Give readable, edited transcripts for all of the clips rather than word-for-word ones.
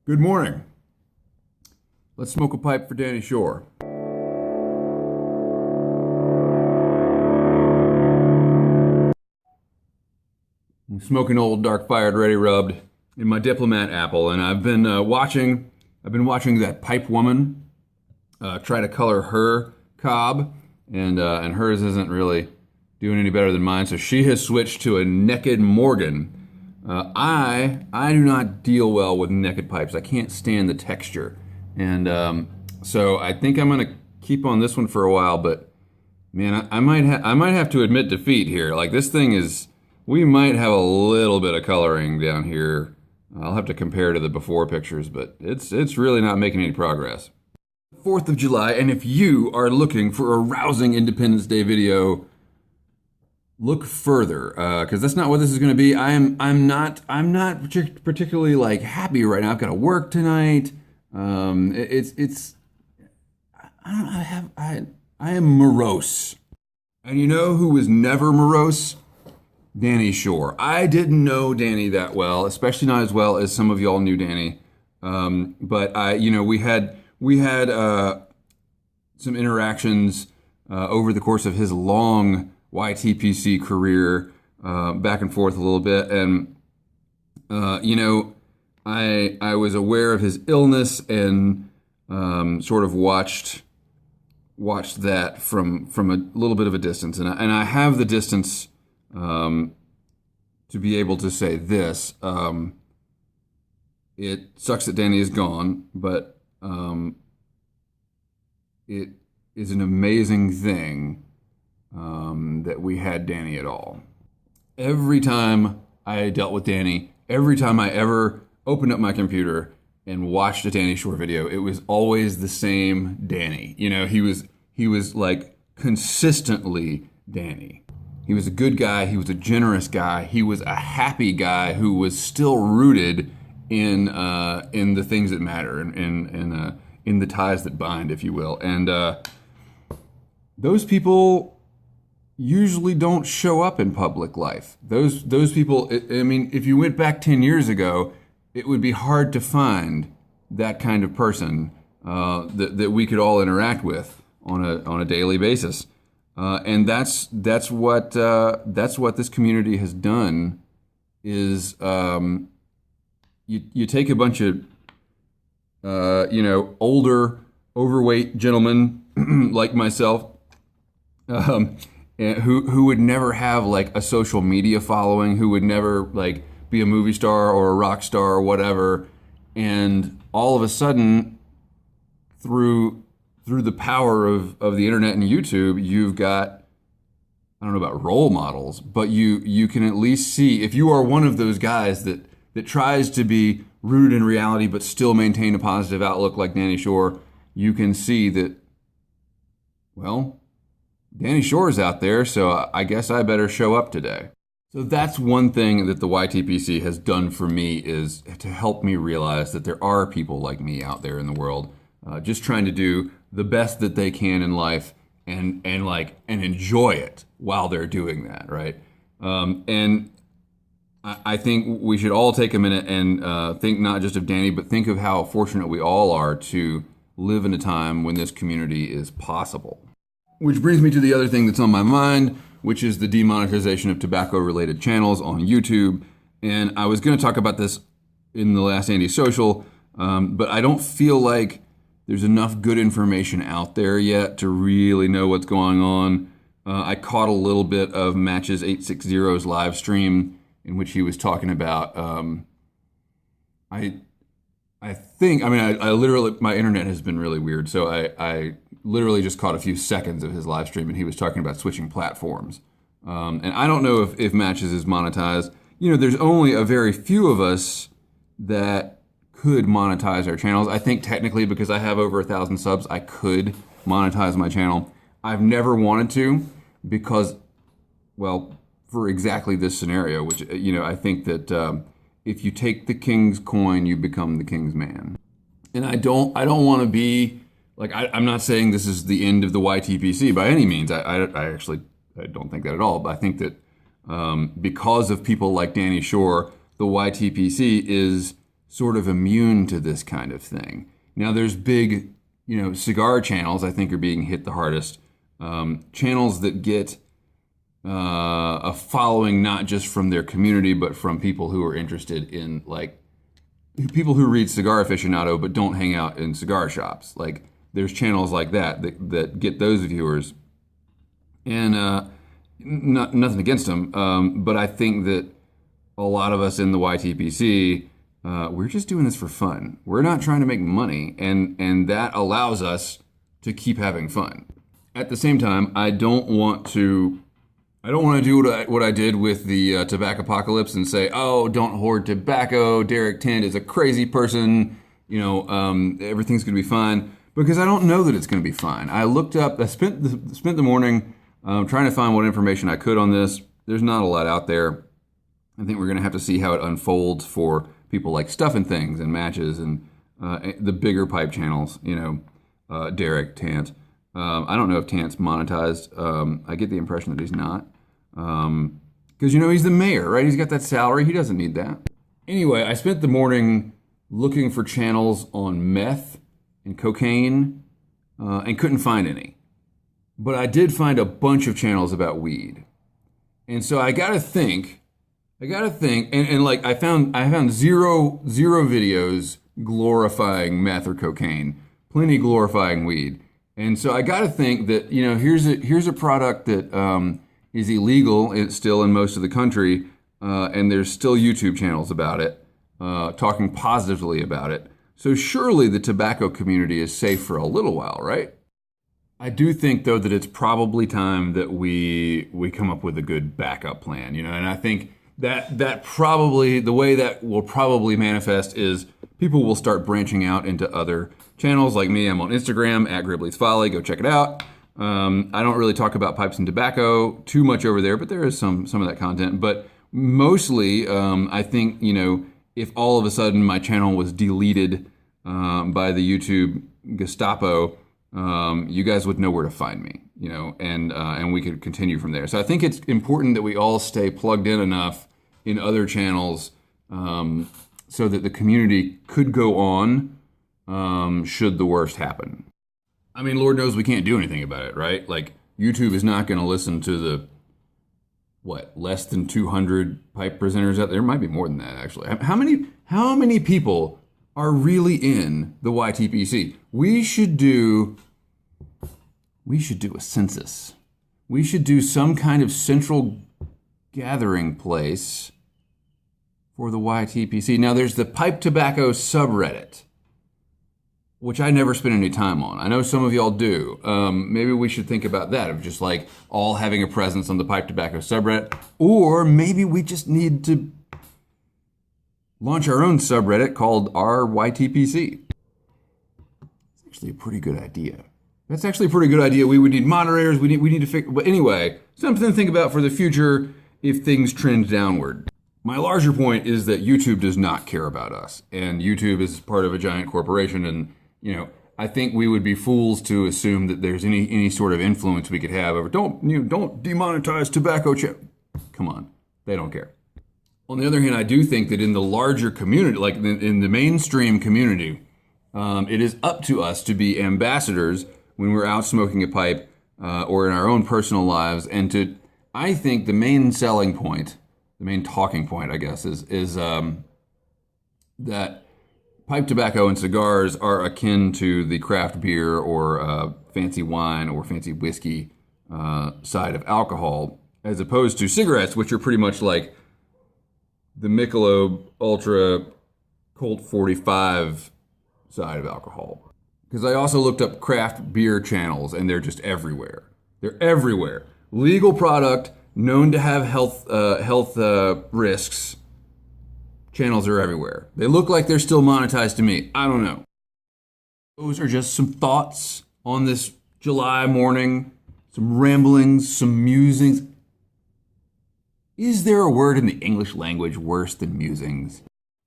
Good morning. Let's smoke a pipe for Danny Shore. I'm smoking old dark fired ready rubbed in my Diplomat apple, and I've been watching that pipe woman try to color her cob, and hers isn't really doing any better than mine. So she has switched to a naked Morgan. I do not deal well with naked pipes. I can't stand the texture, and so I think I'm gonna keep on this one for a while. But man, I might have to admit defeat here. Like this thing is, we might have a little bit of coloring down here. I'll have to compare to the before pictures, but it's really not making any progress. 4th of July, and if you are looking for a rousing Independence Day video, look further, because that's not what this is going to be. I'm not particularly like happy right now. I've got to work tonight. It's I don't know, I am morose. And you know who was never morose? Danny Shore. I didn't know Danny that well, especially not as well as some of y'all knew Danny. But we had some interactions over the course of his long YTPC career, back and forth a little bit, and I was aware of his illness and sort of watched that from a little bit of a distance, and I have the distance to be able to say this. It sucks that Danny is gone, but it is an amazing thing that we had Danny at all. Every time I dealt with Danny, every time I ever opened up my computer and watched a Danny Shore video, it was always the same Danny. You know, he was like consistently Danny. He was a good guy. He was a generous guy. He was a happy guy who was still rooted in the things that matter, and in the ties that bind, if you will. And those people usually don't show up in public life. Those people. I mean, if you went back 10 years ago, it would be hard to find that kind of person that we could all interact with on a daily basis. And that's what this community has done. Is you take a bunch of older, overweight gentlemen like myself, who would never have like a social media following, who would never like be a movie star or a rock star or whatever, and all of a sudden, through the power of the internet and YouTube, you've got, I don't know about role models, but you can at least see, if you are one of those guys that tries to be rooted in reality but still maintain a positive outlook like Danny Shore, you can see that, well, Danny Shore's out there, so I guess I better show up today. So that's one thing that the YTPC has done for me, is to help me realize that there are people like me out there in the world, just trying to do the best that they can in life and enjoy it while they're doing that, right? And I think we should all take a minute and think not just of Danny, but think of how fortunate we all are to live in a time when this community is possible. Which brings me to the other thing that's on my mind, which is the demonetization of tobacco-related channels on YouTube. And I was going to talk about this in the last Andy Social, but I don't feel like there's enough good information out there yet to really know what's going on. I caught a little bit of Matches 860's live stream in which he was talking about, I literally, my internet has been really weird, so I literally just caught a few seconds of his live stream, and he was talking about switching platforms. And I don't know if Matches is monetized. You know, there's only a very few of us that could monetize our channels. I think technically, because I have over 1,000 subs, I could monetize my channel. I've never wanted to, because, well, for exactly this scenario, which, I think that if you take the king's coin, you become the king's man. And I don't want to be, like, I'm not saying this is the end of the YTPC by any means. I actually don't think that at all. But I think that because of people like Danny Shore, the YTPC is sort of immune to this kind of thing. Now, there's big, cigar channels I think are being hit the hardest. Channels that get a following not just from their community, but from people who are interested in, like, people who read Cigar Aficionado but don't hang out in cigar shops. Like, there's channels like that get those viewers. And nothing against them, but I think that a lot of us in the YTPC, we're just doing this for fun. We're not trying to make money, and that allows us to keep having fun. At the same time, I don't want to do what I did with the tobacco apocalypse and say, oh, don't hoard tobacco. Derek Tant is a crazy person. Everything's going to be fine, because I don't know that it's going to be fine. I spent the morning trying to find what information I could on this. There's not a lot out there. I think we're going to have to see how it unfolds for people like Stuff and Things and Matches and the bigger pipe channels, Derek Tant. I don't know if Tant's monetized. I get the impression that he's not. Because, he's the mayor, right? He's got that salary. He doesn't need that. Anyway, I spent the morning looking for channels on meth and cocaine and couldn't find any. But I did find a bunch of channels about weed. And so I gotta think, and like I found zero videos glorifying meth or cocaine, plenty glorifying weed. And so I gotta think that, here's a product that is illegal. It's still in most of the country, and there's still YouTube channels about it, talking positively about it. So surely the tobacco community is safe for a little while, right? I do think, though, that it's probably time that we come up with a good backup plan, and I think that probably, the way that will probably manifest is people will start branching out into other channels. Like me, I'm on Instagram, at Gribley's Folly, go check it out. I don't really talk about pipes and tobacco too much over there, but there is some of that content. But mostly, I think, if all of a sudden my channel was deleted by the YouTube Gestapo, you guys would know where to find me, and we could continue from there. So I think it's important that we all stay plugged in enough in other channels so that the community could go on should the worst happen. I mean, Lord knows we can't do anything about it, right? Like, YouTube is not going to listen to the, less than 200 pipe presenters out there? There might be more than that, actually. How many people are really in the YTPC? We should do a census. We should do some kind of central gathering place for the YTPC. Now, there's the pipe tobacco subreddit, which I never spend any time on. I know some of y'all do. Maybe we should think about that, of just like all having a presence on the pipe tobacco subreddit. Or maybe we just need to launch our own subreddit called our YTPC. It's actually a pretty good idea. That's actually a pretty good idea. We would need moderators. We need to fix. But anyway, something to think about for the future if things trend downward. My larger point is that YouTube does not care about us, and YouTube is part of a giant corporation. And I think we would be fools to assume that there's any sort of influence we could have over. Don't demonetize tobacco. Come on, they don't care. On the other hand, I do think that in the larger community, like in the mainstream community, it is up to us to be ambassadors when we're out smoking a pipe or in our own personal lives. And I think the main selling point, the main talking point, I guess, is that pipe tobacco and cigars are akin to the craft beer or fancy wine or fancy whiskey side of alcohol, as opposed to cigarettes, which are pretty much like the Michelob Ultra Colt 45 side of alcohol. Because I also looked up craft beer channels, and they're just everywhere. They're everywhere. Legal product, known to have health risks. Channels are everywhere. They look like they're still monetized to me. I don't know. Those are just some thoughts on this July morning. Some ramblings, some musings. Is there a word in the English language worse than musings?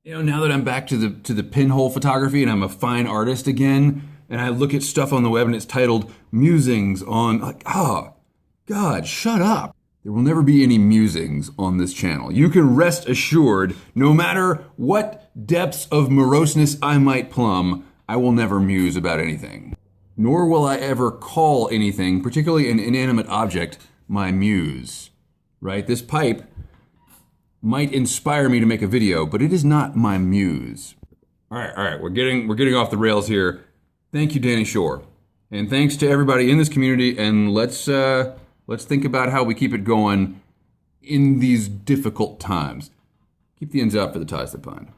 Now that I'm back to the pinhole photography and I'm a fine artist again, and I look at stuff on the web and it's titled musings on, God, shut up. there will never be any musings on this channel. You can rest assured, no matter what depths of moroseness I might plumb, I will never muse about anything. Nor will I ever call anything, particularly an inanimate object, my muse. Right? This pipe might inspire me to make a video, but it is not my muse. All right, we're getting off the rails here. Thank you, Danny Shore, and thanks to everybody in this community. And let's think about how we keep it going in these difficult times. Keep the ends out for the ties that bind.